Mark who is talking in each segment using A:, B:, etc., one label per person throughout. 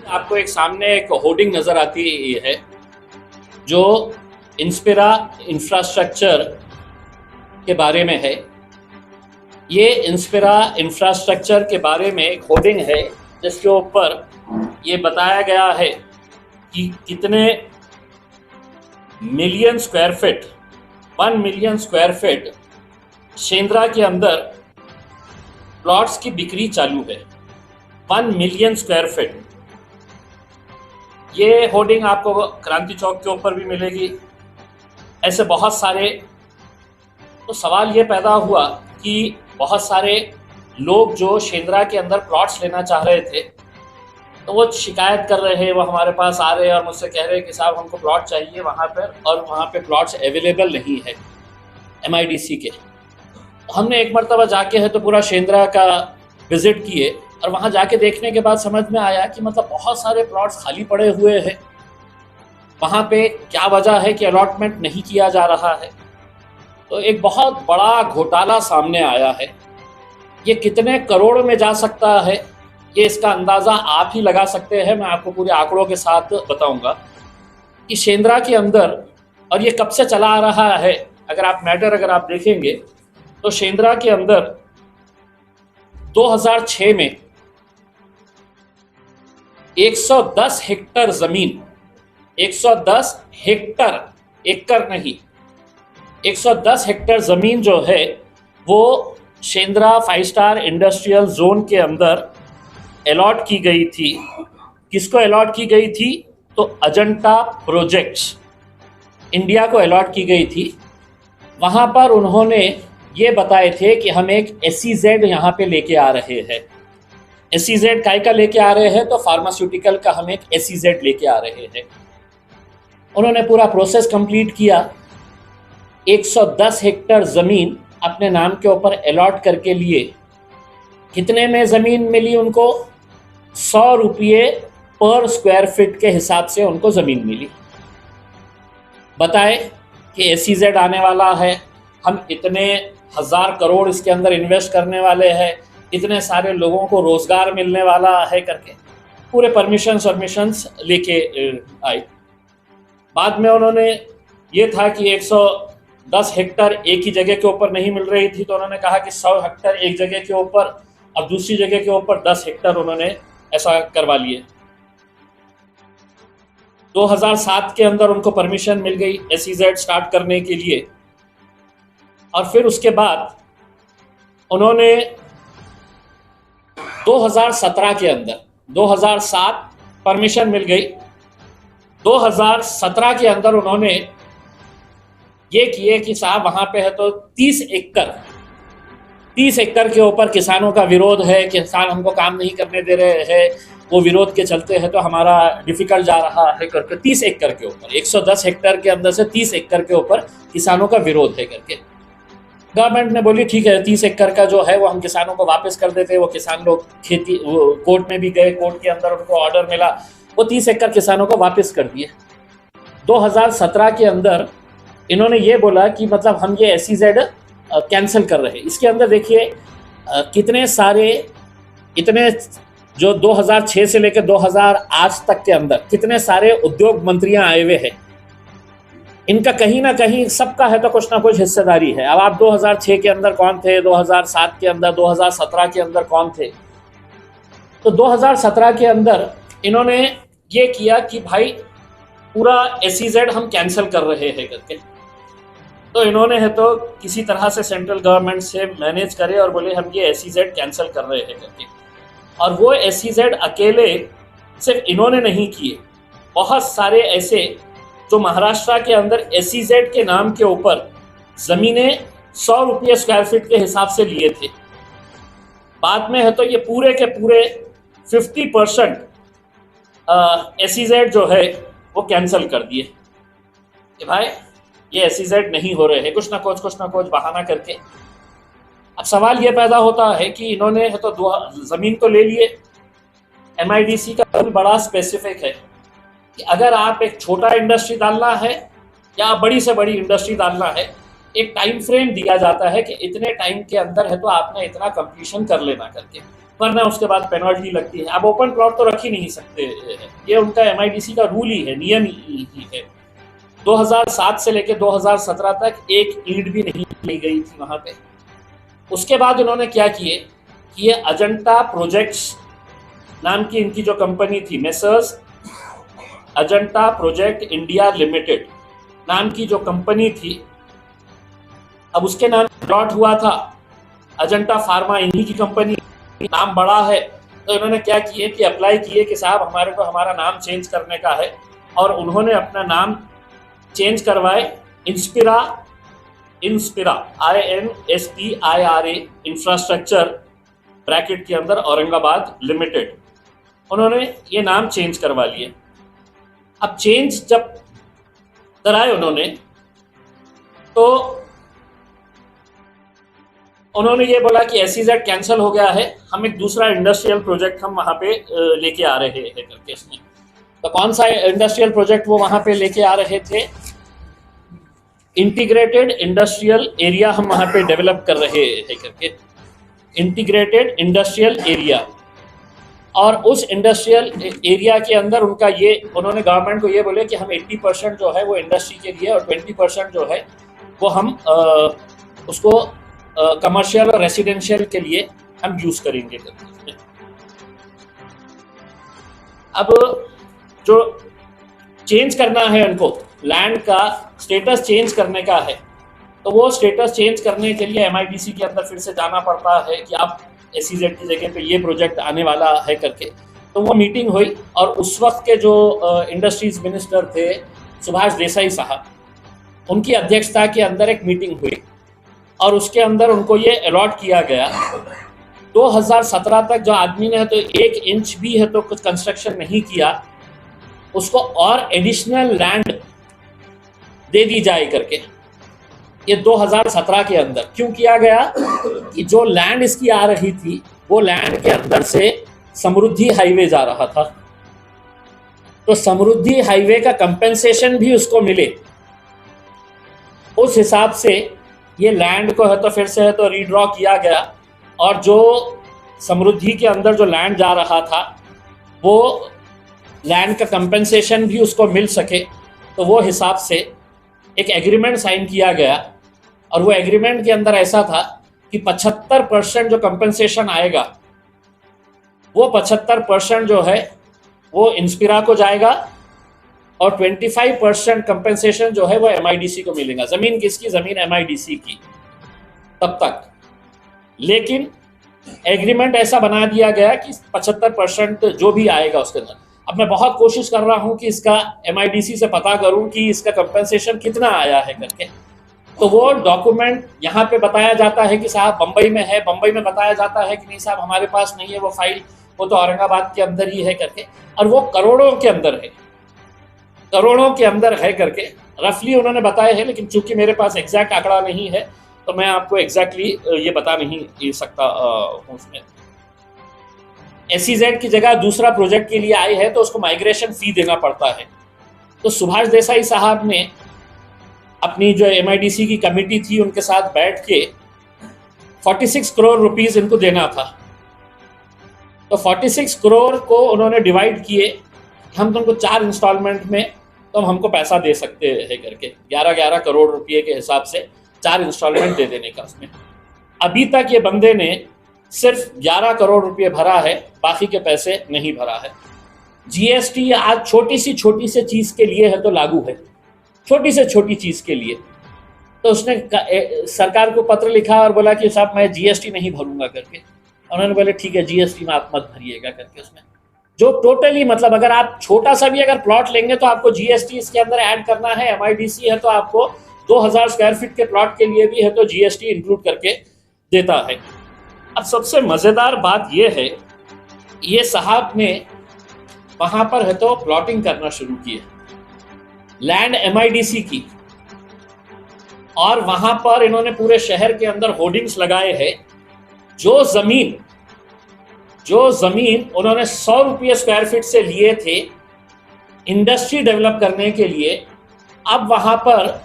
A: आपको एक सामने एक होर्डिंग नजर आती है जो इंस्पिरा इंफ्रास्ट्रक्चर के बारे में है। ये इंस्पिरा इंफ्रास्ट्रक्चर के बारे में एक होर्डिंग है जिसके ऊपर ये बताया गया है कि कितने million square feet 1 million square feet Shendra के अंदर प्लॉट्स की बिक्री चालू है। 1 मिलियन स्क्वायर फीट। ये होर्डिंग आपको क्रांति चौक के ऊपर भी मिलेगी, ऐसे बहुत सारे। तो सवाल ये पैदा हुआ कि बहुत सारे लोग जो शेंद्रा के अंदर प्लॉट्स लेना चाह रहे थे तो वो शिकायत कर रहे हैं, वो हमारे पास आ रहे हैं और मुझसे कह रहे हैं कि साहब हमको प्लॉट चाहिए वहाँ पर, और वहाँ पे प्लॉट्स अवेलेबल नहीं है MIDC के। हमने एक मरतबा जाके है तो पूरा शेंद्रा का विज़िट किए और वहाँ जाके देखने के बाद समझ में आया कि मतलब बहुत सारे प्लॉट्स खाली पड़े हुए हैं। वहाँ पे क्या वजह है कि अलॉटमेंट नहीं किया जा रहा है। तो एक बहुत बड़ा घोटाला सामने आया है। ये कितने करोड़ में जा सकता है ये इसका अंदाज़ा आप ही लगा सकते हैं। मैं आपको पूरे आंकड़ों के साथ बताऊंगा कि शेंद्रा के अंदर, और ये कब से चला आ रहा है, अगर आप देखेंगे तो शेंद्रा के अंदर 2006 में 110 हेक्टर ज़मीन, 110 हेक्टर, एकड़ नहीं, 110 हेक्टर ज़मीन जो है वो शेंद्रा 5 स्टार इंडस्ट्रियल जोन के अंदर अलॉट की गई थी। किसको अलॉट की गई थी? तो अजंता प्रोजेक्ट्स इंडिया को अलॉट की गई थी। वहाँ पर उन्होंने ये बताए थे कि हम एक SEZ यहाँ पे लेके आ रहे हैं। SEZ काय का लेके आ रहे हैं? तो फार्मास्यूटिकल का हम एक SEZ लेके आ रहे हैं। उन्होंने पूरा प्रोसेस कंप्लीट किया। 110 हेक्टर ज़मीन अपने नाम के ऊपर अलॉट करके लिए। कितने में ज़मीन मिली उनको? 100 रुपये पर स्क्वायर फीट के हिसाब से उनको ज़मीन मिली। बताए कि SEZ आने वाला है, हम इतने 1000 करोड़ इसके अंदर इन्वेस्ट करने वाले हैं, इतने सारे लोगों को रोज़गार मिलने वाला है करके पूरे परमिशंस लेके आए। बाद में उन्होंने ये था कि 110 हेक्टर एक ही जगह के ऊपर नहीं मिल रही थी, तो उन्होंने कहा कि 100 हेक्टर एक जगह के ऊपर, अब दूसरी जगह के ऊपर 10 हेक्टर उन्होंने ऐसा करवा लिए। 2007 के अंदर उनको परमिशन मिल गई SEZ स्टार्ट करने के लिए। और फिर उसके बाद उन्होंने 2017 के अंदर, 2007 परमिशन मिल गई, 2017 के अंदर उन्होंने ये किए कि साहब वहाँ पे है तो 30 एकड़ के ऊपर किसानों का विरोध है, किसान हमको काम नहीं करने दे रहे हैं, वो विरोध के चलते है तो हमारा डिफिकल्ट जा रहा है करके 30 एकड़ के ऊपर, 110 हेक्टर के अंदर से 30 एकड़ के ऊपर किसानों का विरोध है करके गवर्नमेंट ने बोली ठीक है 30 एकड़ का जो है वो हम किसानों को वापस कर देते हैं। वो किसान लोग कोर्ट में भी गए, कोर्ट के अंदर उनको ऑर्डर मिला, वो 30 एकड़ किसानों को वापस कर दिए। 2017 के अंदर इन्होंने ये बोला कि मतलब हम ये SEZ कैंसिल कर रहे हैं। इसके अंदर देखिए कितने सारे, इतने जो 2006 से लेकर 2000 आज तक के अंदर कितने सारे उद्योग मंत्रियां आए हुए हैं। इनका कहीं ना कहीं सबका है तो कुछ ना कुछ हिस्सेदारी है। अब आप 2006 के अंदर कौन थे, 2007 के अंदर, 2017 के अंदर कौन थे? तो 2017 के अंदर इन्होंने ये किया कि भाई पूरा SEZ हम कैंसिल कर रहे हैं करके। तो इन्होंने है तो किसी तरह से सेंट्रल गवर्नमेंट से मैनेज करे और बोले हम ये SEZ कैंसिल कर रहे हैं करके। और वो SEZ अकेले सिर्फ इन्होंने नहीं किए, बहुत सारे ऐसे जो महाराष्ट्र के अंदर SEZ के नाम के ऊपर ज़मीनें 100 रुपये स्क्वायर फीट के हिसाब से लिए थे। बाद में है तो ये पूरे के पूरे 50% SEZ जो है वो कैंसिल कर दिए कि भाई ये SEZ नहीं हो रहे हैं, कुछ ना कुछ बहाना करके। अब सवाल ये पैदा होता है कि इन्होंने है तो ज़मीन तो ले लिए। MIDC का रूल बड़ा स्पेसिफिक है कि अगर आप एक छोटा इंडस्ट्री डालना है या बड़ी से बड़ी इंडस्ट्री डालना है, एक टाइम फ्रेम दिया जाता है कि इतने टाइम के अंदर है तो आपने इतना कंप्लीशन कर लेना करके। वरना उसके बाद पेनल्टी लगती है। अब ओपन प्लॉट तो रख ही नहीं सकते, ये उनका एमआईडीसी का रूल ही है, नियम ही है। 2007 से लेकर 2017 तक एक ईंट भी नहीं ली गई थी वहां पे। उसके बाद उन्होंने क्या किए कि ये अजंता प्रोजेक्ट्स नाम की इनकी जो कंपनी थी, messrs Ajanta project India limited नाम की जो कंपनी थी, अब उसके नाम प्लॉट हुआ था अजंता फार्मा, इन्हीं की कंपनी, नाम बड़ा है। तो इन्होंने क्या किए कि अप्लाई किए कि साहब हमारे को हमारा नाम चेंज करने का है, और उन्होंने अपना नाम चेंज करवाए इंस्पिरा INSPIRA इंफ्रास्ट्रक्चर ब्रैकेट के अंदर औरंगाबाद लिमिटेड, उन्होंने ये नाम चेंज करवा लिए। अब चेंज जब कराए उन्होंने, तो उन्होंने ये बोला कि SEZ कैंसिल हो गया है, हम एक दूसरा इंडस्ट्रियल प्रोजेक्ट हम वहाँ पे लेके आ रहे हैं करके इसमें। तो कौन सा इंडस्ट्रियल प्रोजेक्ट वो वहाँ पे लेके आ रहे थे? इंटीग्रेटेड इंडस्ट्रियल एरिया हम वहाँ पे डेवलप कर रहे हैं करके, इंटीग्रेटेड इंडस्ट्रियल एरिया। और उस इंडस्ट्रियल एरिया के अंदर उनका ये, उन्होंने गवर्नमेंट को ये बोले कि हम 80% जो है वो इंडस्ट्री के लिए और 20% जो है वो हम उसको कमर्शियल और रेसिडेंशियल के लिए हम यूज करेंगे। अब जो चेंज करना है उनको, लैंड का स्टेटस चेंज करने का है, तो वो स्टेटस चेंज करने के लिए MIDC के अंदर फिर से जाना पड़ता है कि आप SEZ की जगह पे ये प्रोजेक्ट आने वाला है करके। तो वो मीटिंग हुई और उस वक्त के जो इंडस्ट्रीज मिनिस्टर थे सुभाष देसाई साहब, उनकी अध्यक्षता के अंदर एक मीटिंग हुई और उसके अंदर उनको ये अलॉट किया गया 2017 तक जो आदमी ने तो 1 इंच भी है तो कुछ कंस्ट्रक्शन नहीं किया, उसको और एडिशनल लैंड दे दी जाए करके। ये 2017 के अंदर क्यों किया गया कि जो लैंड इसकी आ रही थी वो लैंड के अंदर से समृद्धि हाईवे जा रहा था, तो समृद्धि हाईवे का कंपेंसेशन भी उसको मिले, उस हिसाब से ये लैंड को है तो फिर से है तो रीड्रॉ किया गया। और जो समृद्धि के अंदर जो लैंड जा रहा था वो लैंड का कंपेंसेशन भी उसको मिल सके, तो वो हिसाब से एक एग्रीमेंट साइन किया गया। और वो एग्रीमेंट के अंदर ऐसा था कि 75% जो कंपेंसेशन आएगा वो 75% जो है वो इंस्पिरा को जाएगा और 25% कंपेंसेशन जो है वो MIDC को मिलेगा। जमीन किसकी? जमीन MIDC की तब तक। लेकिन एग्रीमेंट ऐसा बना दिया गया कि 75% जो भी आएगा उसके अंदर। अब मैं बहुत कोशिश कर रहा हूं कि इसका MIDC से पता करूं कि इसका कंपेंसेशन कितना आया है करके। तो वो डॉक्यूमेंट यहाँ पे बताया जाता है कि साहब बम्बई में है, बम्बई में बताया जाता है कि नहीं साहब हमारे पास नहीं है वो फाइल, वो तो औरंगाबाद के अंदर ही है करके। और वो करोड़ों के अंदर है, करोड़ों के अंदर है करके रफली उन्होंने बताया है। लेकिन चूंकि मेरे पास एग्जैक्ट आंकड़ा नहीं है तो मैं आपको एग्जैक्टली ये बता नहीं सकता हूँ। उसमें SEZ की जगह दूसरा प्रोजेक्ट के लिए आई है तो उसको माइग्रेशन फी देना पड़ता है। तो सुभाष देसाई साहब ने अपनी जो MIDC की कमेटी थी उनके साथ बैठ के 46 करोड़ रुपीस इनको देना था। तो 46 करोड़ को उन्होंने डिवाइड किए, हम तुमको 4 इंस्टॉलमेंट में तुम हमको पैसा दे सकते हैं करके, 11-11 करोड़ रुपये के हिसाब से 4 इंस्टॉलमेंट दे देने का। उसमें अभी तक ये बंदे ने सिर्फ 11 करोड़ रुपये भरा है, बाकी के पैसे नहीं भरा है। GST आज छोटी से चीज़ के लिए है तो लागू है, छोटी से छोटी चीज़ के लिए। तो उसने सरकार को पत्र लिखा और बोला कि साहब मैं GST नहीं भरूंगा करके। उन्होंने बोले ठीक है GST में आप मत भरिएगा करके। उसमें जो टोटली मतलब अगर आप छोटा सा भी अगर प्लॉट लेंगे तो आपको GST इसके अंदर ऐड करना है। MIDC है तो आपको 2000 स्क्वायर फीट के प्लॉट के लिए भी है तो GST इंक्लूड करके देता है। अब सबसे मज़ेदार बात यह है, ये साहब ने वहाँ पर है तो प्लॉटिंग करना शुरू किया लैंड MIDC की, और वहाँ पर इन्होंने पूरे शहर के अंदर होर्डिंग्स लगाए हैं। जो ज़मीन उन्होंने 100 रुपये स्क्वायर फीट से लिए थे इंडस्ट्री डेवलप करने के लिए, अब वहाँ पर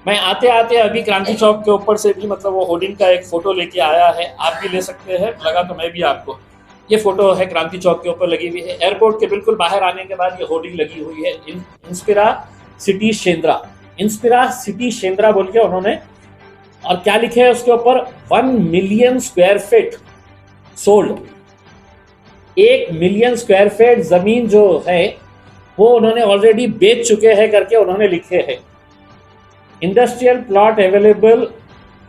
A: मैं आते आते अभी क्रांति चौक के ऊपर से भी मतलब वो होर्डिंग का एक फ़ोटो लेके आया है, आप भी ले सकते हैं, लगा तो मैं भी आपको ये फोटो है क्रांति चौक के ऊपर लगी हुई है। एयरपोर्ट के बिल्कुल बाहर आने के बाद ये होर्डिंग लगी हुई है, Inspira city Shendra, Inspira city Shendra बोल के उन्होंने, और क्या लिखे है उसके ऊपर, 1 million square feet sold. 1 million square feet जमीन जो है वो उन्होंने ऑलरेडी बेच चुके हैं करके उन्होंने लिखे हैं। Industrial plot available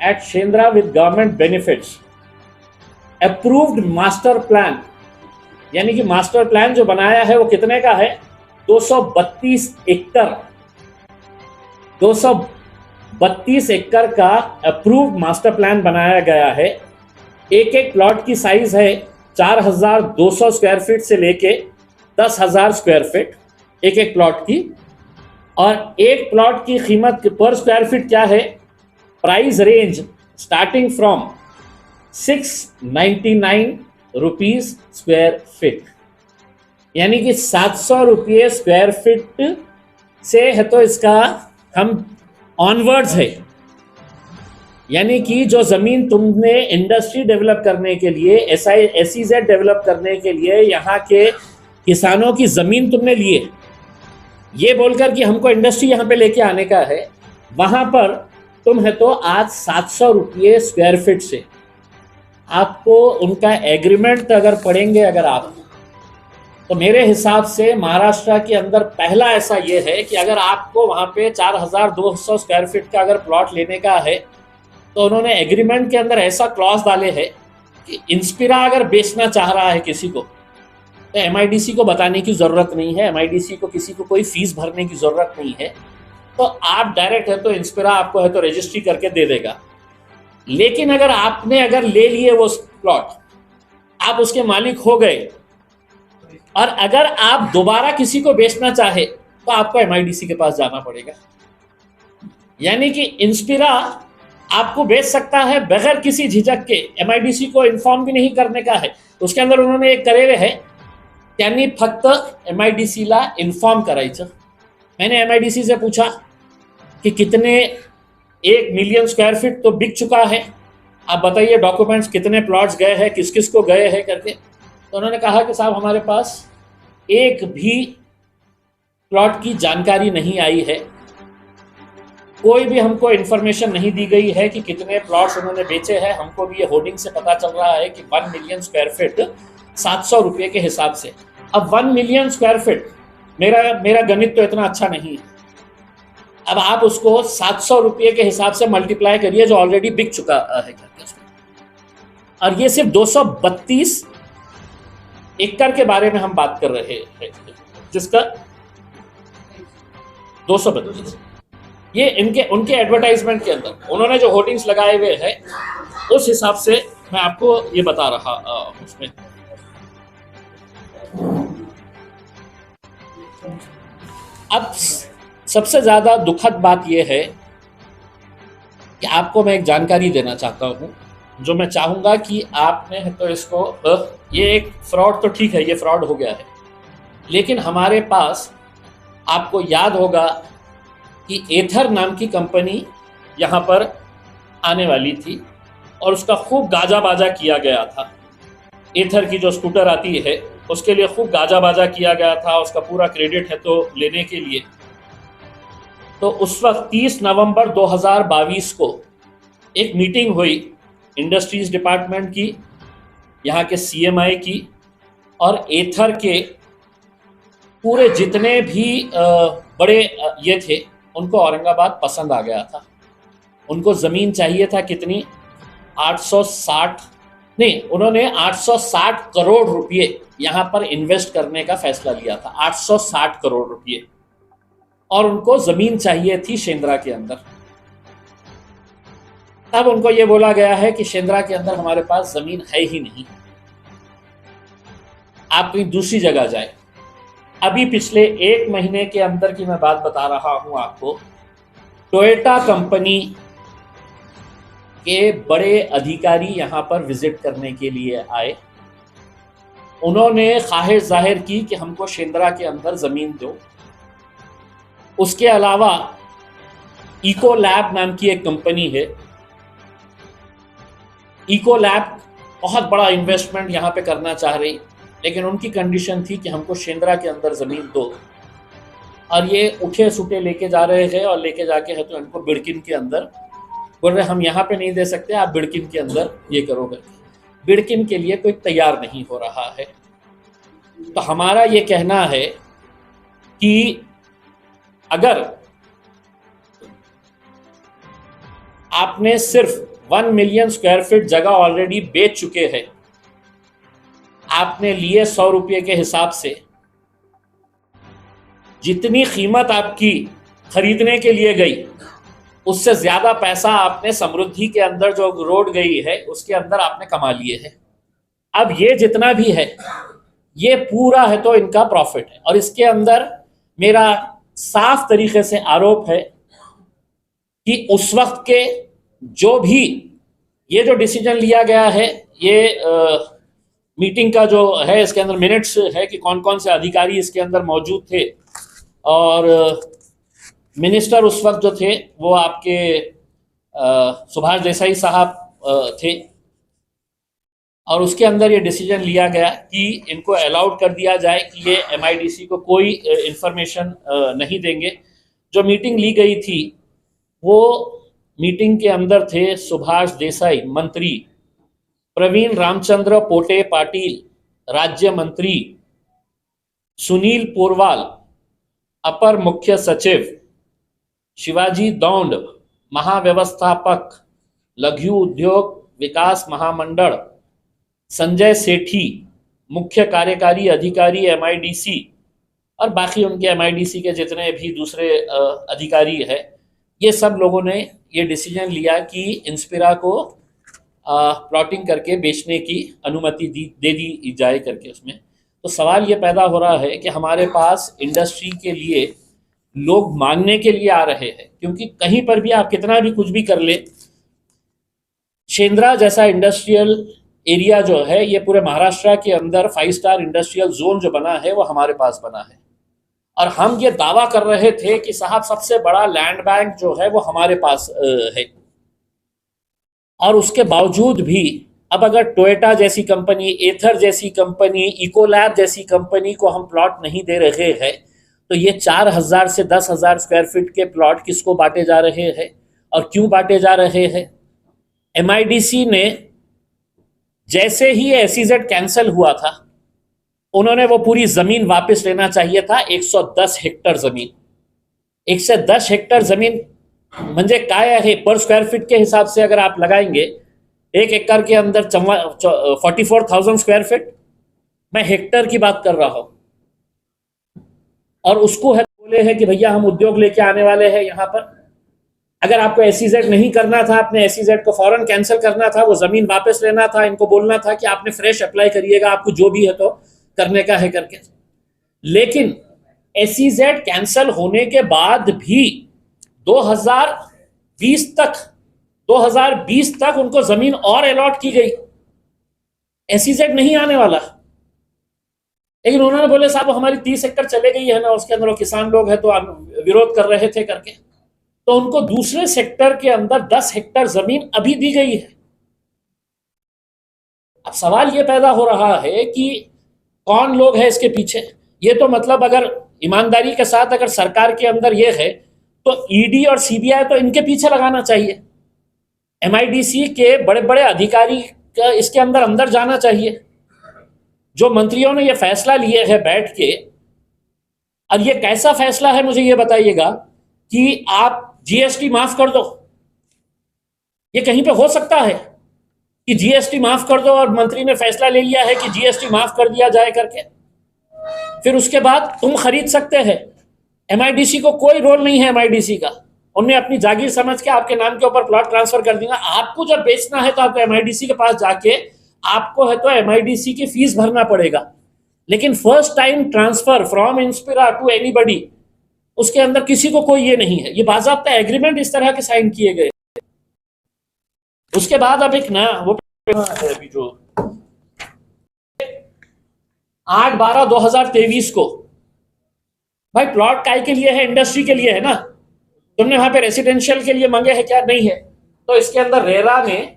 A: at Shendra with government benefits, approved master plan, यानी कि मास्टर प्लान जो बनाया है वो कितने का है, 232 एकड़, 232 एकड़ का अप्रूव्ड मास्टर प्लान बनाया गया है। एक एक प्लॉट की साइज है 4200 स्क्वायर फीट से लेके 10,000 स्क्वायर फीट एक एक प्लॉट की, और एक प्लॉट की कीमत पर स्क्वायर फीट क्या है, price range starting from 699 rupees square feet, यानी कि 700 रुपये स्क्वायर फीट से है तो इसका हम ऑनवर्ड्स है। यानी कि जो जमीन तुमने इंडस्ट्री डेवलप करने के लिए, SEZ डेवलप करने के लिए यहाँ के किसानों की जमीन तुमने लिए, ये बोलकर कि हमको इंडस्ट्री यहाँ पे लेके आने का है, वहां पर तुम है तो आज 700 रुपये स्क्वायर फीट से आपको उनका एग्रीमेंट अगर पढ़ेंगे अगर आप, तो मेरे हिसाब से महाराष्ट्र के अंदर पहला ऐसा ये है कि अगर आपको वहाँ पे 4200 स्क्वायर फीट का अगर प्लॉट लेने का है तो उन्होंने एग्रीमेंट के अंदर ऐसा क्लॉज डाले है कि इंस्पिरा अगर बेचना चाह रहा है किसी को तो MIDC को बताने की ज़रूरत नहीं है, MIDC को किसी को कोई फीस भरने की ज़रूरत नहीं है, तो आप डायरेक्ट है तो इंस्पिरा आपको है तो रजिस्ट्री करके दे देगा। लेकिन अगर आपने अगर ले लिए वो प्लॉट, आप उसके मालिक हो गए, और अगर आप दोबारा किसी को बेचना चाहे तो आपको MIDC के पास जाना पड़ेगा। यानी कि इंस्पिरा आपको बेच सकता है बगैर किसी झिझक के, MIDC को इन्फॉर्म भी नहीं करने का है। उसके अंदर उन्होंने एक करेले है, त्यांनी फक्त MIDC ला इन्फॉर्म करायचं। मैंने MIDC से पूछा कि कितने 1 मिलियन स्क्वायर फीट तो बिक चुका है, आप बताइए डॉक्यूमेंट्स कितने प्लॉट्स गए हैं, किस किस को गए हैं करके। तो उन्होंने कहा कि साहब हमारे पास एक भी प्लॉट की जानकारी नहीं आई है, कोई भी हमको इन्फॉर्मेशन नहीं दी गई है कि कितने प्लॉट्स उन्होंने बेचे हैं। हमको भी ये होर्डिंग से पता चल रहा है कि 1 मिलियन स्क्वायर फीट 700 रुपये के हिसाब से। अब 1 मिलियन स्क्वायर फीट, मेरा गणित तो इतना अच्छा नहीं है, अब आप उसको 700 रुपये के हिसाब से मल्टीप्लाई करिए जो ऑलरेडी बिक चुका है करके उसमें। और ये सिर्फ 232 एकड़ के बारे में हम बात कर रहे हैं, जिसका 232, ये उनके एडवर्टाइजमेंट के अंदर उन्होंने जो होर्डिंग्स लगाए हुए हैं उस हिसाब से मैं आपको ये बता रहा उसमें। अब सबसे ज्यादा दुखद बात यह है कि आपको मैं एक जानकारी देना चाहता हूं, जो मैं चाहूंगा कि आपने तो इसको, ये एक फ्रॉड तो ठीक है, ये फ्रॉड हो गया है, लेकिन हमारे पास आपको याद होगा कि एथर नाम की कंपनी यहाँ पर आने वाली थी और उसका खूब गाजा बाजा किया गया था। एथर की जो स्कूटर आती है उसके लिए खूब गाजा बाजा किया गया था, उसका पूरा क्रेडिट है तो लेने के लिए। तो उस वक्त 30 नवंबर 2022 को एक मीटिंग हुई इंडस्ट्रीज डिपार्टमेंट की, यहाँ के CMI की, और एथर के पूरे जितने भी बड़े ये थे उनको औरंगाबाद पसंद आ गया था। उनको ज़मीन चाहिए था कितनी, 860 नहीं, उन्होंने 860 करोड़ रुपये यहाँ पर इन्वेस्ट करने का फैसला लिया था, 860 करोड़ रुपये, और उनको ज़मीन चाहिए थी शेंद्रा के अंदर। तब उनको ये बोला गया है कि शेंद्रा के अंदर हमारे पास ज़मीन है ही नहीं, आप कहीं दूसरी जगह जाए। अभी पिछले 1 महीने के अंदर की मैं बात बता रहा हूं आपको, टोयोटा कंपनी के बड़े अधिकारी यहां पर विजिट करने के लिए आए। उन्होंने ख्वाहिश जाहिर की कि हमको शेंद्रा के अंदर ज़मीन दो। उसके अलावा इकोलैब नाम की एक कंपनी है, इकोलैब बहुत बड़ा इन्वेस्टमेंट यहाँ पे करना चाह रही, लेकिन उनकी कंडीशन थी कि हमको शेंद्रा के अंदर ज़मीन दो। और ये उठे सुटे लेके जा रहे हैं और लेके जाके है तो इनको बिड़किन के अंदर बोल रहे हम यहाँ पे नहीं दे सकते, आप बिड़किन के अंदर ये करोगे। बिड़किन के लिए कोई तैयार नहीं हो रहा है। तो हमारा ये कहना है कि अगर आपने सिर्फ 1 मिलियन स्क्वायर फीट जगह ऑलरेडी बेच चुके हैं, आपने लिए 100 रुपये के हिसाब से, जितनी कीमत आपकी खरीदने के लिए गई उससे ज्यादा पैसा आपने समृद्धि के अंदर जो रोड गई है उसके अंदर आपने कमा लिए है। अब ये जितना भी है ये पूरा है तो इनका प्रॉफिट है। और इसके अंदर मेरा साफ तरीके से आरोप है कि उस वक्त के जो भी ये जो डिसीजन लिया गया है, ये मीटिंग का जो है इसके अंदर मिनट्स है कि कौन कौन से अधिकारी इसके अंदर मौजूद थे, और मिनिस्टर उस वक्त जो थे वो आपके सुभाष देसाई साहब थे। और उसके अंदर ये डिसीजन लिया गया कि इनको अलाउड कर दिया जाए कि ये MIDC को कोई इंफॉर्मेशन नहीं देंगे। जो मीटिंग ली गई थी वो मीटिंग के अंदर थे सुभाष देसाई मंत्री, प्रवीण रामचंद्र पोटे पाटिल राज्य मंत्री, सुनील पोरवाल अपर मुख्य सचिव, शिवाजी दौंड महाव्यवस्थापक लघु उद्योग विकास महामंडल, संजय सेठी मुख्य कार्यकारी अधिकारी MIDC, और बाकी उनके MIDC के जितने भी दूसरे अधिकारी है, ये सब लोगों ने ये डिसीजन लिया कि इंस्पिरा को प्लॉटिंग करके बेचने की अनुमति दे दी जाए करके उसमें। तो सवाल ये पैदा हो रहा है कि हमारे पास इंडस्ट्री के लिए लोग मांगने के लिए आ रहे हैं, क्योंकि कहीं पर भी आप कितना भी कुछ भी कर ले, शेंद्रा जैसा इंडस्ट्रियल एरिया जो है ये पूरे महाराष्ट्र के अंदर 5 स्टार इंडस्ट्रियल जोन जो बना है वो हमारे पास बना है। और हम ये दावा कर रहे थे कि साहब सबसे बड़ा लैंड बैंक जो है वो हमारे पास है। और उसके बावजूद भी अब अगर टोयोटा जैसी कंपनी, एथर जैसी कंपनी, इकोलैब जैसी कंपनी को हम प्लॉट नहीं दे रहे हैं, तो ये 4000 से 10,000 स्क्वायर फीट के प्लॉट किसको बांटे जा रहे हैं और क्यों बांटे जा रहे हैं? MIDC ने जैसे ही SEZ कैंसिल हुआ था, उन्होंने वो पूरी जमीन वापस लेना चाहिए था, 110 हेक्टर जमीन। 110 हेक्टर जमीन म्हणजे काय आहे पर स्क्वायर फीट के हिसाब से अगर आप लगाएंगे 1 एकड़ के अंदर 44,000 स्क्वायर फीट, मैं हेक्टर की बात कर रहा हूं। और उसको है बोले हैं कि भैया हम उद्योग लेके आने वाले हैं यहाँ पर। अगर आपको SEZ नहीं करना था, आपने SEZ को फौरन कैंसिल करना था, वो जमीन वापस लेना था, इनको बोलना था कि आपने फ्रेश अप्लाई करिएगा, आपको जो भी है तो करने का है करके। लेकिन SEZ कैंसिल होने के बाद भी 2020 तक उनको जमीन और अलॉट की गई। SEZ नहीं आने वाला, लेकिन उन्होंने बोले साहब हमारी 30 एकड़ चले गई है ना, उसके अंदर वो किसान लोग हैं तो विरोध कर रहे थे करके, तो उनको दूसरे सेक्टर के अंदर 10 हेक्टर जमीन अभी दी गई है। अब सवाल ये पैदा हो रहा है कि कौन लोग हैं इसके पीछे। ये तो मतलब अगर ईमानदारी के साथ अगर सरकार के अंदर ये है तो ED और CBI तो इनके पीछे लगाना चाहिए। MIDC के बड़े बड़े अधिकारी का इसके अंदर जाना चाहिए। जो मंत्रियों ने ये फैसला लिए है बैठ के, और ये कैसा फैसला है मुझे ये बताइएगा कि आप GST माफ कर दो। ये कहीं पे हो सकता है कि GST माफ कर दो और मंत्री ने फैसला ले लिया है कि GST माफ कर दिया जाए करके, फिर उसके बाद तुम खरीद सकते हैं। MIDC को कोई रोल नहीं है MIDC का, उनने अपनी जागीर समझ के आपके नाम के ऊपर प्लॉट ट्रांसफर कर दिया। आपको जब बेचना है तो आपको MIDC के पास जाके आपको है तो MIDC की फीस भरना पड़ेगा। लेकिन first time transfer from Inspira to anybody, उसके अंदर किसी को कोई ये नहीं है। ये बाज़ाब्ता एग्रीमेंट इस तरह के साइन किए गए। उसके बाद अब एक नया वो अभी जो 8/12/2023 को, भाई प्लॉट काय के लिए है? इंडस्ट्री के लिए है ना। तुमने वहां पे रेसिडेंशियल के लिए मांगे हैं क्या? नहीं है। तो इसके अंदर रेरा ने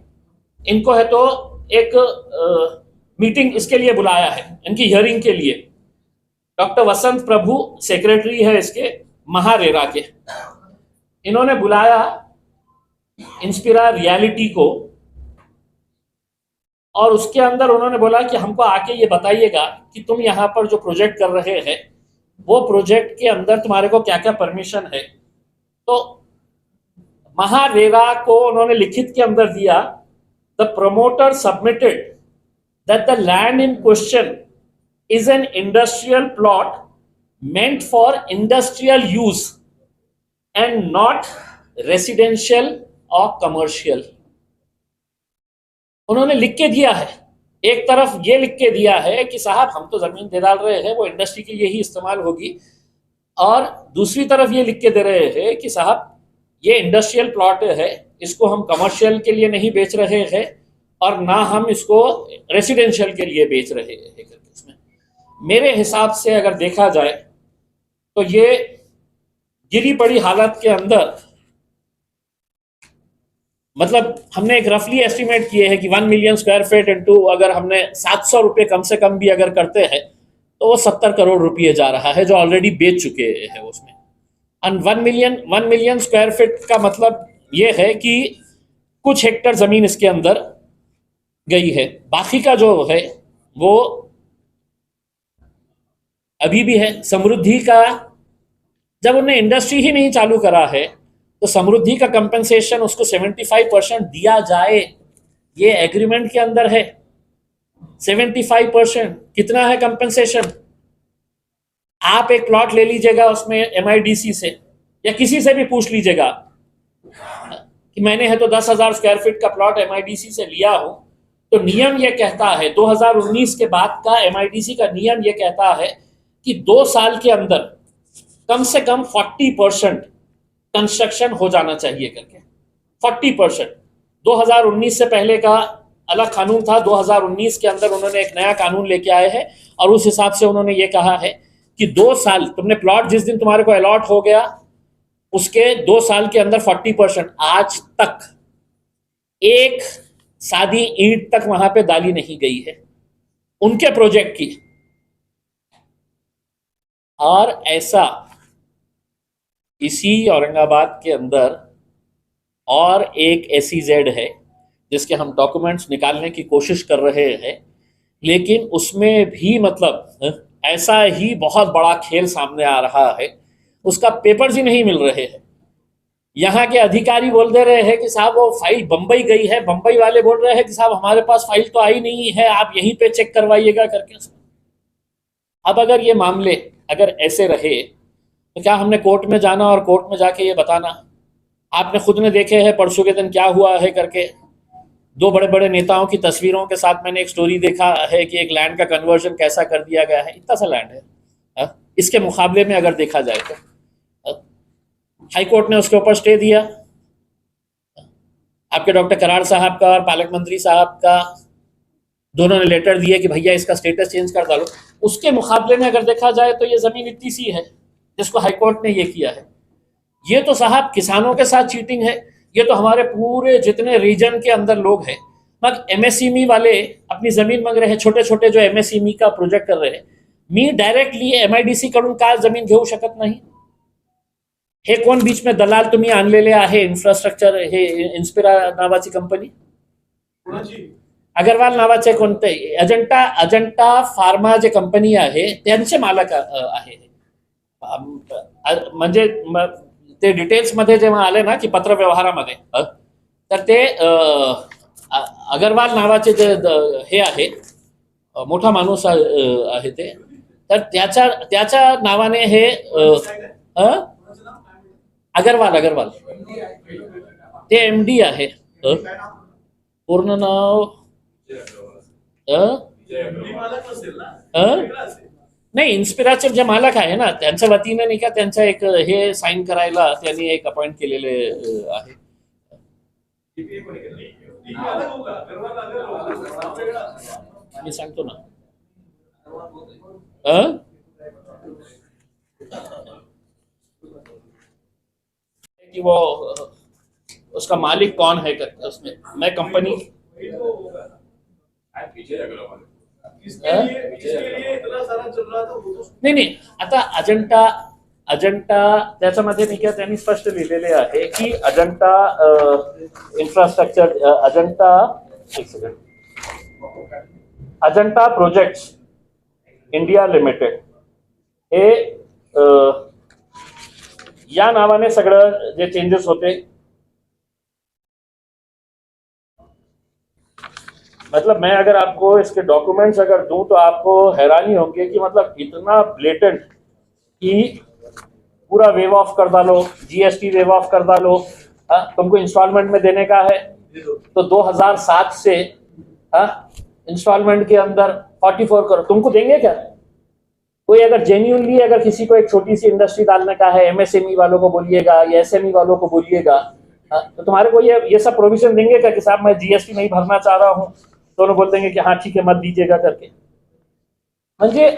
A: इनको है तो एक मीटिंग इसके लिए बुलाया है, इनकी हियरिंग के लिए। डॉक्टर वसंत प्रभु सेक्रेटरी है इसके महारेरा के, इन्होंने बुलाया इंस्पिरा रियलिटी को, और उसके अंदर उन्होंने बोला कि हमको आके ये बताइएगा कि तुम यहाँ पर जो प्रोजेक्ट कर रहे हैं वो प्रोजेक्ट के अंदर तुम्हारे को क्या क्या परमिशन है। तो महारेरा को उन्होंने लिखित के अंदर दिया, the promoter submitted that the land in question is an industrial plot meant for industrial use and not residential or commercial। उन्होंने लिख के दिया है, एक तरफ ये लिख के दिया है कि साहब हम तो जमीन दे डाल रहे हैं, वो इंडस्ट्री के लिए ही इस्तेमाल होगी, और दूसरी तरफ ये लिख के दे रहे हैं कि साहब ये इंडस्ट्रियल प्लॉट है, इसको हम कमर्शियल के लिए नहीं बेच रहे हैं और ना हम इसको रेसिडेंशियल के लिए बेच रहे हैं। इसमें मेरे हिसाब से अगर देखा जाए तो ये गिरी पड़ी हालत के अंदर, मतलब हमने एक रफली एस्टिमेट किए हैं कि 1 मिलियन स्क्वायर फीट इंटू अगर हमने 700 रुपये कम से कम भी अगर करते हैं तो वो 70 करोड़ रुपये जा रहा है जो ऑलरेडी बेच चुके हैं उसमें। एंड 1 मिलियन स्क्वायर फीट का मतलब ये है कि कुछ हेक्टर जमीन इसके अंदर गई है, बाकी का जो है वो अभी भी है। समृद्धि का जब उन्हें इंडस्ट्री ही नहीं चालू करा है तो समृद्धि का कंपनसेशन उसको 75% दिया जाए, ये एग्रीमेंट के अंदर है। 75% कितना है कंपनसेशन? आप एक प्लॉट ले लीजिएगा उसमें एमआईडीसी से या किसी से भी पूछ लीजिएगा कि मैंने है तो 10,000 स्क्वायर फीट का प्लॉट एमआईडीसी से लिया हूं, तो नियम यह कहता है 2019 के बाद का एमआईडीसी का नियम यह कहता है कि 2 साल के अंदर कम से कम 40% कंस्ट्रक्शन हो जाना चाहिए करके। 40%। 2019 से पहले का अलग कानून था, 2019 के अंदर उन्होंने एक नया कानून लेके आए हैं और उस हिसाब से उन्होंने ये कहा है कि 2 साल तुमने प्लॉट जिस दिन तुम्हारे को अलॉट हो गया उसके 2 साल के अंदर 40%। आज तक एक सादी ईंट तक वहां पे डाली नहीं गई है उनके प्रोजेक्ट की। और ऐसा इसी औरंगाबाद के अंदर और एक SEZ है जिसके हम डॉक्यूमेंट्स निकालने की कोशिश कर रहे हैं, लेकिन उसमें भी मतलब ऐसा ही बहुत बड़ा खेल सामने आ रहा है, उसका पेपर्स ही नहीं मिल रहे हैं। यहाँ के अधिकारी बोल दे रहे हैं कि साहब वो फाइल बंबई गई है, बंबई वाले बोल रहे हैं कि साहब हमारे पास फाइल तो आई नहीं है, आप यहीं पे चेक करवाइएगा करके। अब अगर ये मामले अगर ऐसे रहे तो क्या हमने कोर्ट में जाना और कोर्ट में जाके ये बताना? आपने खुद ने देखे हैं परसों के दिन क्या हुआ है करके। 2 बड़े बड़े नेताओं की तस्वीरों के साथ मैंने एक स्टोरी देखा है कि एक लैंड का कन्वर्जन कैसा कर दिया गया है। इतना सा लैंड है, इसके मुकाबले में अगर देखा जाए तो हाई कोर्ट ने उसके ऊपर स्टे दिया। आपके डॉक्टर कराड़ साहब का और पालक मंत्री साहब का दोनों ने लेटर दिए कि भैया इसका स्टेटस चेंज कर डालो। उसके मुकाबले में अगर देखा जाए तो ये जमीन इतनी सी है जिसको हाईकोर्ट ने ये किया है। ये तो साहब किसानों के साथ चीटिंग है, ये तो हमारे पूरे जितने रीजन के अंदर लोग हैं। मगर MSME वाले अपनी जमीन मांग रहे हैं, छोटे छोटे जो MSME का प्रोजेक्ट कर रहे हैं, मी डायरेक्टली MIDC कडून का जमीन घेऊ शकत नाही? हे कोण बीच में दलाल तुम्ही आणलेले आहे? इन्फ्रास्ट्रक्चर हे इन्स्पिरा नावाची कंपनी, अगरवाल नावाचे कोणते अजंटा फार्मा जे कंपनी आहे त्यांचे मालक आहे। म्हणजे ते डिटेल्स मध्ये जेव्हा आले ना की पत्र व्यवहारामध्ये, तर ते अगरवाल नावाचे जे हे आहे मोठा माणूस आहे ते, तर त्याच्या नावाने हे अगरवाल ते MD आहे। पूर्ण नाव नाही, इन्स्पिराचे जे मालक आहे ना त्यांच्या वतीने नाही का त्यांचा एक हे साइन करायला त्यांनी एक अपॉइंट केलेले आहे। मी सांगतो ना कि वो उसका मालिक कौन है करके, उसमें मैं कंपनी नाही, आता अजंता त्याच्यामध्ये नाही का त्यांनी स्पष्ट लिहिलेले आहे की Ajanta infrastructure Ajanta projects India limited हे या नावाने सगळं जे चेंजेस होते, मतलब मैं अगर आपको इसके डॉक्यूमेंट्स अगर दूं तो आपको हैरानी होगी कि मतलब इतना ब्लेटेंट कि पूरा वेव ऑफ कर डालो, जीएसटी वेव ऑफ कर डालो, तुमको इंस्टॉलमेंट में देने का है तो 2007 से इंस्टॉलमेंट के अंदर 44 करोड़ तुमको देंगे क्या? कोई अगर जेन्युइनली अगर किसी को एक छोटी सी इंडस्ट्री डालने का है, एमएसएमई वालों को बोलिएगा या एसएमई वालों को बोलिएगा, तो तुम्हारे को ये सब प्रोविजन देंगे क्या कि साहब मैं जीएसटी नहीं भरना चाह रहा हूं, दोनों बोल देंगे कि हाँ ठीक है मत दीजिएगा करके. म्हणजे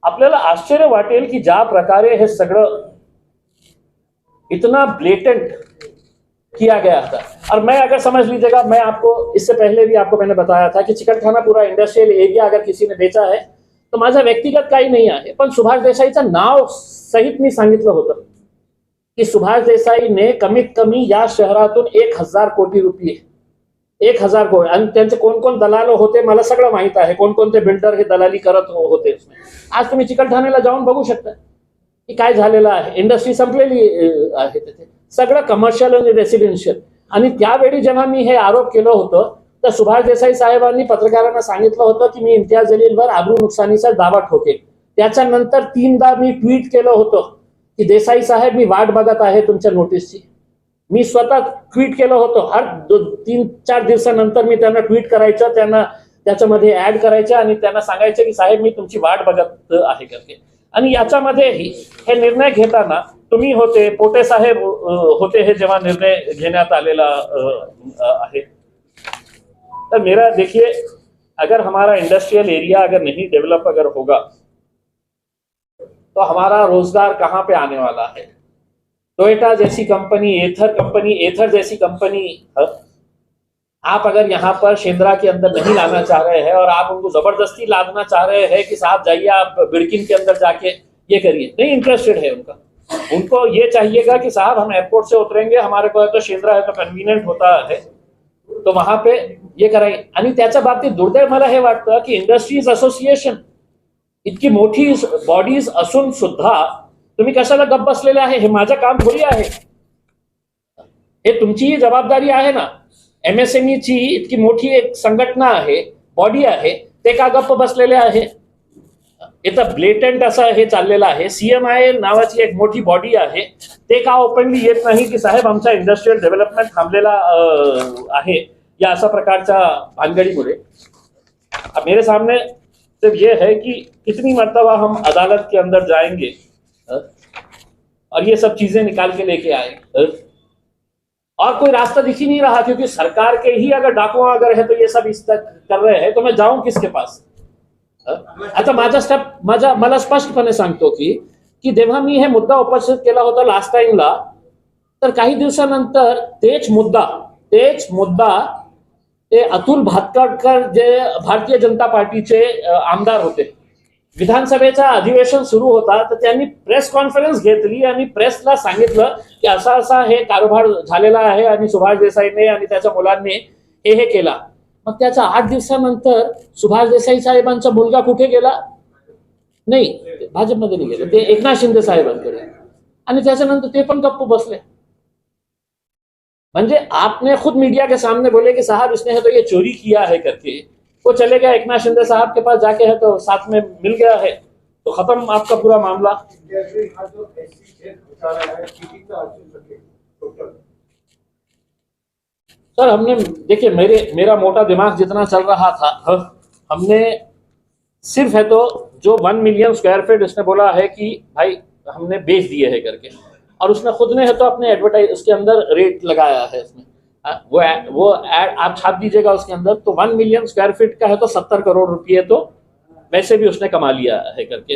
A: आपल्याला आश्चर्य वाटेल की ज्या प्रकारे हे सगळं इतना ब्लेटेंट किया गया था. और मैं अगर समझ लीजिएगा, मैं आपको इससे पहले भी आपको मैंने बताया था कि चिकलठाणा पूरा इंडस्ट्रियल एरिया अगर किसी ने बेचा है तो माझा व्यक्तिगत काही नाही आहे, पण सुभाष देसाईचं नाव सहित मी सांगितलं होतं की सुभाष देसाईने कमीत कमी या शहरातून 1000 कोटी रुपये 1000 कोटी, आणि त्यांचे कोण कोण दलाल होते मला सगळं माहित आहे, कोणकोणते बिल्डर हे दलाली करत होते. आज तुम्ही चिकलठाण्याला जाऊन बघू शकता की काय झालेलं आहे. इंडस्ट्री संपलेली आहे तिथे, सगळं कमर्शियल आणि रेसिडेन्शियल. आणि त्यावेळी जेव्हा मी हे आरोप केलं होतं तर सुभाष देसाई साहेबांनी पत्रकारांना सांगितलं होतं की मी इम्तियाज जलीलवर आबरू नुकसानीचा दावा ठोकेल. त्याच्यानंतर 3दा मी ट्विट केलं होतं की देसाई साहेब मी वाट बघत आहे तुमच्या नोटीसची. मी स्वतः ट्विट केलं होतं. हर 3-4 दिवसानंतर मी त्यांना ट्विट करायचं, त्यांना त्याच्यामध्ये ऍड करायचं आणि त्यांना सांगायचं की साहेब मी तुमची वाट बघत आहे करके. आणि याच्यामध्येही हे निर्णय घेताना तुम्ही होते, पोटे साहेब होते हे जेव्हा निर्णय घेण्यात आलेला आहे. तो मेरा देखिए, अगर हमारा इंडस्ट्रियल एरिया अगर नहीं डेवलप अगर होगा तो हमारा रोजगार कहाँ पे आने वाला है. टोयोटा जैसी कंपनी, एथर जैसी कंपनी, आप अगर यहाँ पर शेंद्रा के अंदर नहीं लाना चाह रहे हैं और आप उनको जबरदस्ती लादना चाह रहे हैं कि साहब जाइए आप बिड़किन के अंदर जाके ये करिए, नहीं इंटरेस्टेड है उनको ये चाहिएगा कि साहब हम एयरपोर्ट से उतरेंगे, हमारे को तो शेंद्रा है तो कन्वीनियंट होता है तो वहां पे ये करायचे. आणि त्याच्या बाबतीत दुर्दैव मला हे वाटतं की इंडस्ट्रीज असोसिएशन इतकी मोठी बॉडीज असून सुद्धा तुम्ही कशाला गप्प बसलेले आहे. हे माझं काम थोडी आहे, हे तुमची जबाबदारी आहे ना. एमएसएमई ची इतकी मोठी एक संघटना आहे, बॉडी आहे, ते का गप्प बसलेले आहे. इथं ब्लेटंट असं हे चाललेलं आहे. सीएमआय नावाची एक मोठी बॉडी आहे, ते का ओपनली येत नाही की साहेब आमचा इंडस्ट्रियल डेव्हलपमेंट थांबलेला आहे या अशा प्रकारच्या भानगडीमुळे. मेरे सामने सिर्फ ये है कि कितनी मर्तबा हम अदालत के अंदर जाएंगे और ये सब चीजें निकाल के लेके आए और कोई रास्ता दिख ही नहीं रहा, क्योंकि सरकार के ही अगर डाकू अगर है तो ये सब इस तक कर रहे हैं तो मैं जाऊं किसके पास. आता मला स्पष्टपणे सांगतो की जेव्हा मी हे मुद्दा उपस्थित केला होता लास्ट टाइमला, तर काही दिवसानंतर तेच मुद्दा ते अतुल भातखळकर जे भारतीय जनता पार्टीचे आमदार होते, विधानसभेचा अधिवेशन सुरू होता तर त्यांनी प्रेस कॉन्फरन्स घेतली आणि प्रेसला सांगितलं की असा असा हे कारभार झालेला आहे आणि सुभाष देसाईने आणि त्याच्या मुलांनी हे केला. मग त्याच्या 8 दिवसानंतर सुभाष देसाई साहेबांचा मुलगा कुठे गेला? नाही, भाजपमध्ये नाही गेला, ते एकनाथ शिंदे साहेबांकडे. आणि त्याच्यानंतर ते पण गप्प बसले. म्हणजे आपने खुद मीडिया के सामने बोले कि साहब इसने है तो ये चोरी किया है करके, वो चले गया एकनाथ शिंदे साहब के पास जाके है तो साथ में मिल गया है तो खत्म आपका पूरा मामला. सर हमने देखिए, मेरा मोटा दिमाग जितना चल रहा था, हमने सिर्फ है तो जो 1 मिलियन स्क्वायर फीट इसने बोला है कि भाई हमने बेच दिए है करके, और उसने खुद ने है तो अपने एडवर्टाइज उसके अंदर रेट लगाया है इसमें. वो एड आप छाप दीजिएगा उसके अंदर तो 1 मिलियन स्क्वायर फीट का है तो 70 करोड़ रुपये तो वैसे भी उसने कमा लिया है करके.